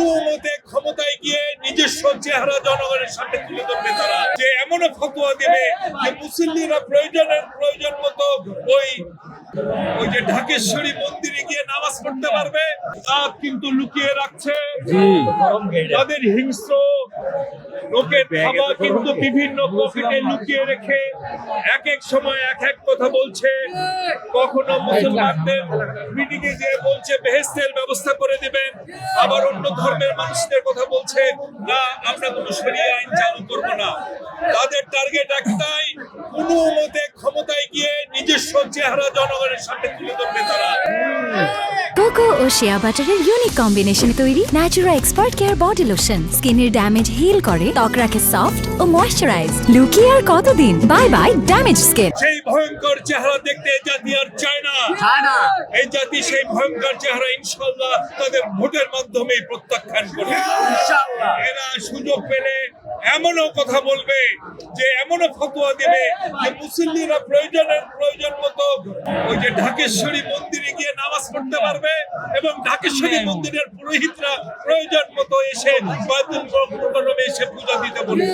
কোনো মতে ক্ষমতায় গিয়ে নিজস্ব চেহারা জনগণের সামনে তুলে ধরবে তারা, যে এমনও ফতোয়া দেবে যে মুসল্লিরা প্রয়োজন মতো ওই যে ঢাকেশ্বরী মন্দিরে গিয়ে নামাজ পড়তে পারবে, তা কিন্তু লুকিয়ে রাখছে। তাদের হিংস্র লোকের থাবা কিন্তু বিভিন্ন পকেটে লুকিয়ে রেখে এক এক সময় এক এক কথা বলছে। কখনো মুসলমানদের মিটিং এ যে বলছে বেহেশতের ব্যবস্থা করে দিবেন, আবার অন্য ধর্মের মানুষদের কথা বলছে না, আমরা কোনো শরিয়া আইন চালু করব না। তাদের টার্গেট একটাই, কোনো মতে ক্ষমতায় গিয়ে নিজস্ব চেহারা জনগণের সামনে তুলে ধরবে তারা। কোকো ও শিয়া বাটারের ইউনিক কম্বিনেশনে তৈরি Natura expert care body lotion স্কিনের ড্যামেজ হিল করে, ত্বক রাখে সফট ও ময়েশ্চারাইজ। লুকিয়ে আর কতদিন, বাই বাই ড্যামেজ স্কিন। সেই ভয়ঙ্কর চেহারা দেখতে এই জাতি আর চায় না। এই জাতি সেই ভয়ঙ্কর চেহারা ইনশাআল্লাহ তাদের ভোটের মাধ্যমে প্রত্যাখ্যান করবে। এরা সুযোগ পেলে এমনও কথা বলবে, যে এমনও ফতোয়া দেবে যে মুসল্লিরা প্রয়োজন মতো ওই যে ঢাকেশ্বরী মন্দিরে গিয়ে নামাজ পড়তে পারবে, এবং ঢাকেশ্বরী মন্দিরের পুরোহিতরা প্রয়োজন মতো এসে বায়তুল মুকাররমে এসে পূজা দিতে পারবে।